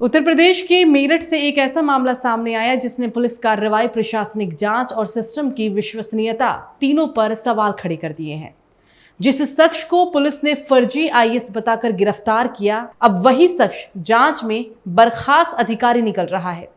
उत्तर प्रदेश के मेरठ से एक ऐसा मामला सामने आया जिसने पुलिस कार्रवाई, प्रशासनिक जांच और सिस्टम की विश्वसनीयता तीनों पर सवाल खड़े कर दिए हैं। जिस शख्स को पुलिस ने फर्जी आईएएस बताकर गिरफ्तार किया, अब वही शख्स जांच में बर्खास्त अधिकारी निकल रहा है।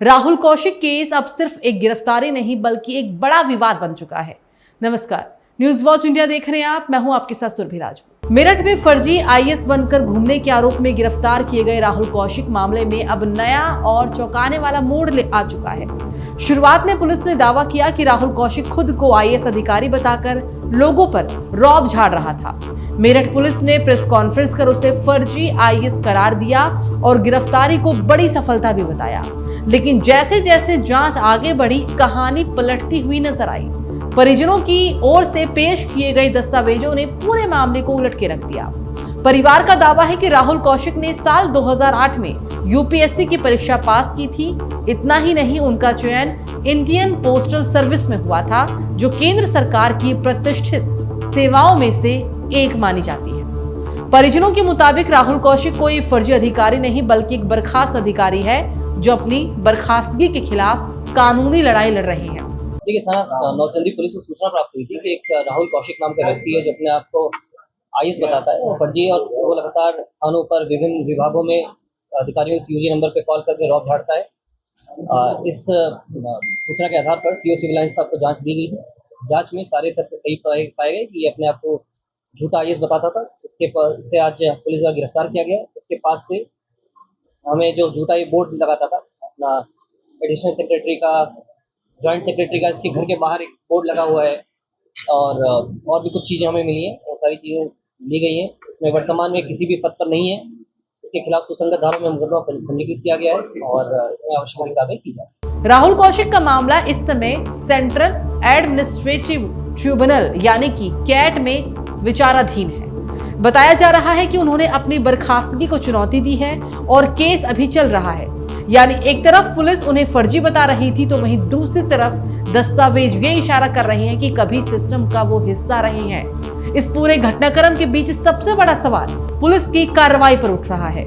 राहुल कौशिक केस अब सिर्फ एक गिरफ्तारी नहीं बल्कि एक बड़ा विवाद बन चुका है। नमस्कार, न्यूज वॉच इंडिया देख रहे हैं आप। मैं हूं आपके साथ सुरभि राजपूत। मेरठ में फर्जी आईएएस बनकर घूमने के आरोप में गिरफ्तार किए गए राहुल कौशिक मामले में अब नया और चौंकाने वाला मोड़ आ चुका है। शुरुआत में पुलिस ने दावा किया कि राहुल कौशिक खुद को आईएएस अधिकारी बताकर लोगों पर रौब झाड़ रहा था। मेरठ पुलिस ने प्रेस कॉन्फ्रेंस कर उसे फर्जी आईएएस करार दिया और गिरफ्तारी को बड़ी सफलता भी बताया। लेकिन जैसे जैसे जांच आगे बढ़ी, कहानी पलटती हुई नजर आई। परिजनों की ओर से पेश किए गए दस्तावेजों ने पूरे मामले को उलट के रख दिया। परिवार का दावा है कि राहुल कौशिक ने साल 2008 में यूपीएससी की परीक्षा पास की थी। इतना ही नहीं, उनका चयन इंडियन पोस्टल सर्विस में हुआ था, जो केंद्र सरकार की प्रतिष्ठित सेवाओं में से एक मानी जाती है। परिजनों के मुताबिक राहुल कौशिक कोई फर्जी अधिकारी नहीं बल्कि एक बर्खास्त अधिकारी है, जो अपनी बर्खास्तगी के खिलाफ कानूनी लड़ाई लड़ रहे हैं। देखिए, थाना नौचंदी पुलिस को सूचना प्राप्त हुई थी कि एक राहुल कौशिक नाम का व्यक्ति है जो अपने आप को आईएएस बताता है। वो फर्जी और वो लगातार थानों पर विभिन्न विभागों में अधिकारियों के सीओजी नंबर पे कॉल करके रौब झाड़ता है। इस सूचना के आधार पर सीओ सिविल लाइन साहब को जांच दी गई है। जांच में सारे तथ्य सही पाए गए कि ये अपने आप को झूठा आईएएस बताता था। इससे आज पुलिस द्वारा गिरफ्तार किया गया। इसके पास से हमें जो झूठा ये बोर्ड लगाता था, अपना एडिशनल सेक्रेटरी का, जॉइंट सेक्रेटरी का, इसके घर के बाहर एक बोर्ड लगा हुआ है और भी कुछ चीज़ें हमें मिली हैं। वो सारी चीज़ें ली गई हैं। इसमें वर्तमान में किसी भी पद पर नहीं है। इसके खिलाफ सुसंगत धाराओं में मुकदमा पंजीकृत किया गया है और इसमें आवश्यक कार्रवाई की जाए। राहुल कौशिक का मामला इस समय सेंट्रल एडमिनिस्ट्रेटिव ट्रिब्यूनल यानी कि कैट में विचाराधीन है। बताया जा रहा है कि उन्होंने अपनी बर्खास्तगी को चुनौती दी है और केस अभी चल रहा है। यानी एक तरफ पुलिस उन्हें फर्जी बता रही थी, तो वहीं दूसरी तरफ दस्तावेज ये इशारा कर रहे हैं कि कभी सिस्टम का वो हिस्सा रहे हैं। इस पूरे घटनाक्रम के बीच सबसे बड़ा सवाल पुलिस की कार्रवाई पर उठ रहा है।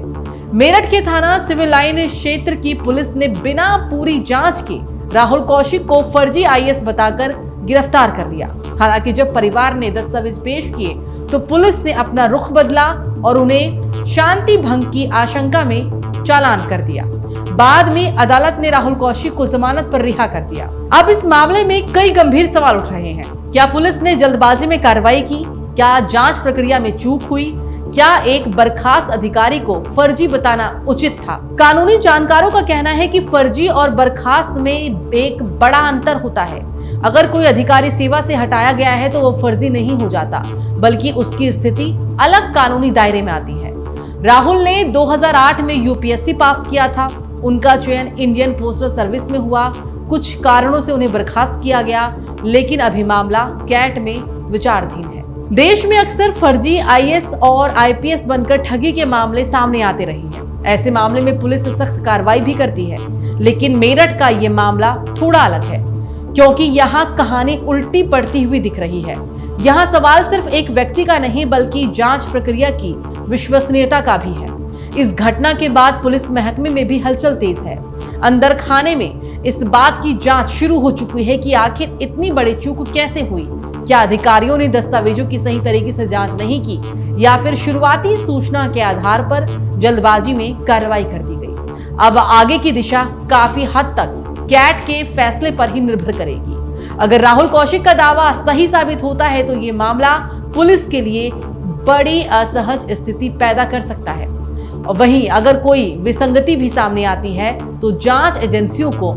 मेरठ के थाना सिविल लाइन क्षेत्र की पुलिस ने बिना पूरी जांच के राहुल कौशिक को फर्जी आईएएस बताकर गिरफ्तार कर लिया। हालांकि जब परिवार ने दस्तावेज पेश किए तो पुलिस ने अपना रुख बदला और उन्हें शांति भंग की आशंका में चालान कर दिया। बाद में अदालत ने राहुल कौशिक को जमानत पर रिहा कर दिया। अब इस मामले में कई गंभीर सवाल उठ रहे हैं। क्या पुलिस ने जल्दबाजी में कार्रवाई की? क्या जांच प्रक्रिया में चूक हुई? क्या एक बर्खास्त अधिकारी को फर्जी बताना उचित था? कानूनी जानकारों का कहना है कि फर्जी और बर्खास्त में एक बड़ा अंतर होता है। अगर कोई अधिकारी सेवा से हटाया गया है तो वो फर्जी नहीं हो जाता, बल्कि उसकी स्थिति अलग कानूनी दायरे में आती है। राहुल ने 2008 में यूपीएससी पास किया था। उनका चयन इंडियन पोस्टल सर्विस में हुआ। कुछ कारणों से उन्हें बर्खास्त किया गया, लेकिन अभी मामला कैट में विचाराधीन है। देश में अक्सर फर्जी आईएएस और आईपीएस बनकर ठगी के मामले सामने आते रहे हैं। ऐसे मामले में पुलिस सख्त कार्रवाई भी करती है, लेकिन मेरठ का ये मामला थोड़ा अलग है, क्योंकि यहाँ कहानी उल्टी पड़ती हुई दिख रही है। यहाँ सवाल सिर्फ एक व्यक्ति का नहीं बल्कि जांच प्रक्रिया की विश्वसनीयता का भी है। इस घटना के बाद पुलिस महकमे में भी हलचल तेज है। अंदर खाने में इस बात की जांच शुरू हो चुकी है कि आखिर इतनी बड़ी चूक कैसे हुई। क्या अधिकारियों ने दस्तावेजों की सही तरीके से जांच नहीं की, या फिर शुरुआती सूचना के आधार पर जल्दबाजी में कार्रवाई कर दी गई? अब आगे की दिशा काफी हद तक कैट के फैसले पर ही निर्भर करेगी। अगर राहुल कौशिक का दावा सही साबित होता है तो ये मामला पुलिस के लिए बड़ी असहज स्थिति पैदा कर सकता है। और वहीं अगर कोई विसंगति भी सामने आती है तो जांच एजेंसियों को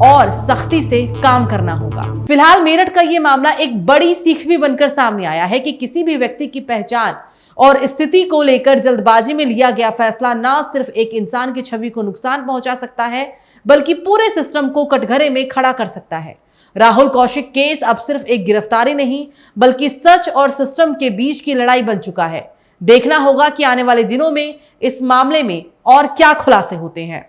और सख्ती से काम करना होगा। फिलहाल मेरठ का ये मामला एक बड़ी सीख भी बनकर सामने आया है कि किसी भी व्यक्ति की पहचान और स्थिति को लेकर जल्दबाजी में लिया गया फैसला न सिर्फ एक इंसान की छवि को नुकसान पहुंचा सकता है, बल्कि पूरे सिस्टम को कटघरे में खड़ा कर सकता है। राहुल कौशिक केस अब सिर्फ एक गिरफ्तारी नहीं बल्कि सच और सिस्टम के बीच की लड़ाई बन चुका है। देखना होगा कि आने वाले दिनों में इस मामले में और क्या खुलासे होते हैं।